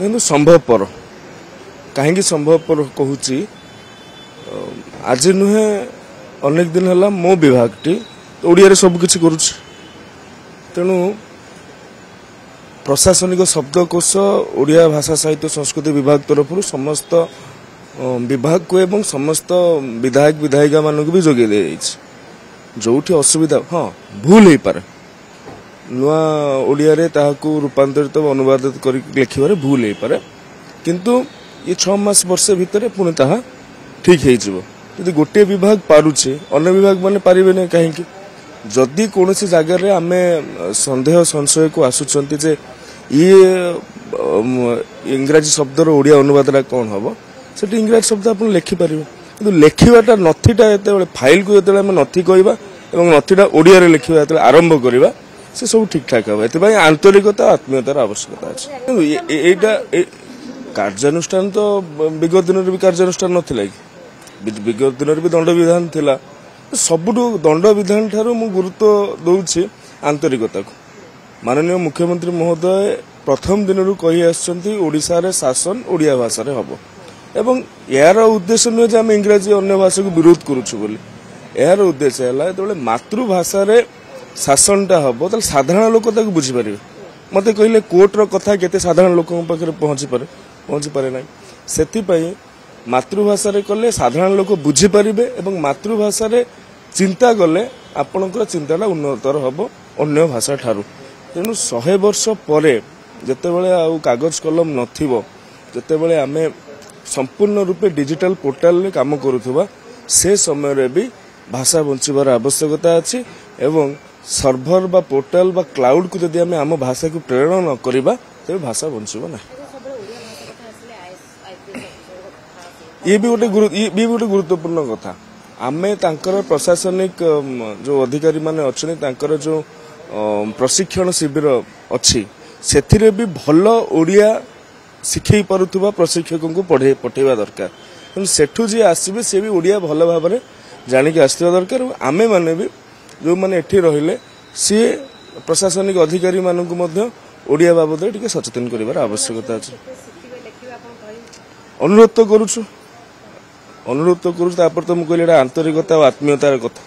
କିନ୍ତୁ ସମ୍ଭବପର କାହିଁକି ସମ୍ଭବପର କହୁଛି ଆଜି ନୁହେଁ ଅନେକ ଦିନ ହେଲା ମୋ ବିଭାଗଟି ଓଡ଼ିଆରେ ସବୁକିଛି କରୁଛି ତେଣୁ प्रशासनिक शब्दकोश ओडिया भाषा साहित्य संस्कृति विभाग तरफ समस्त विभाग को एवं समस्त विधायक विधायिका मानक भी जोगे दे जोठी असुविधा हाँ भूल हो पारे नुआ ओडिया रे ताहाकू रूपांतरित अनुवादित कर लिखिबारे भूल हो पारे किंतु ये 6 मास वर्ष भितर पुणी ताहा ठीक हो जदि गोटे विभाग पारुचे अन्य विभाग माने पारिबे नै काहेकि जदि कौन सी जगार आमे संदेह संशय को आसुचंती जे ये इंग्राजी शब्दर ओडिया अनुवादटा कौन हम से इंग्राजी शब्द आप लिखिपारे कि लिखाटा नथीटा जो फाइल को जो नथी कहवा नथीटा ओडिया लिखा जो आरंभ करवा से सब ठीक ठाक हम ए आंतरिकता आत्मीयतार आवश्यकता अच्छे यहाँ कार्यानुष्ठान तो विगत दिन भी कार्यानुष्ठान नाला कि विगत दिन भी दंड विधान थिला सबुठू दंड विधान ठारू मु गुरुत्व दौची आंतरिकता को माननीय मुख्यमंत्री महोदय प्रथम दिन कही आसुचंती ओडिशा रे शासन ओडिया भाषा रे हबो एवं यार उद्देश्य नुहे जे आम इंग्राजी अन्य भाषा को विरोध करूछु बोली यार उद्देश्य है जो मातृभाषा रे शासनटा हबो तो साधारण लोक ताको बुझी पारिबे मते कहले कोर्ट रो कथा केते साधारण लोक पाखरे पहुंची पारे ना सेति पई मातृभाषा रे कले साधारण लोक बुझी पारिबे एवं मातृभाषा रे चिंता कले आपणकर चिंताटा उन्नतर हबो अन्य भाषा ठारू तेणु 100 वर्ष परे जेतेबेले आउ कागज कलम नथिबो जेतेबेले आमे संपूर्ण रूपे डिजिटल पोर्टाल रे काम करूथबा से समय रे भी भाषा बंचिबार आवश्यकता अछि एवं सर्भर बा पोर्टाल बा क्लाउड को जदि आमे आम भाषा को प्रेरण न करिबा तबे भाषा बंचिबो ना ये भी गोटे गुरुत्वपूर्ण कथा आमे तांकर प्रशासनिक जो अधिकारी माने अच्छे तांकर जो प्रशिक्षण शिविर अच्छी से भी भल ओडिया शिखई पारुथुबा प्रशिक्षकों को पठेवा दरकार तेणु सेठू जी आसबे सी भी ओडिया भल भाव में जानिक आसवा दरकार आमे माने भी जो माने एठी रहिले सी प्रशासनिक अधिकारी मानक मध्य ओडिया बाबद टिके सचेतन करिवार आवश्यकता अछि अनुरोध तो करूछु तापर तो मुझे आंतरिकता और आत्मीयतार कथा।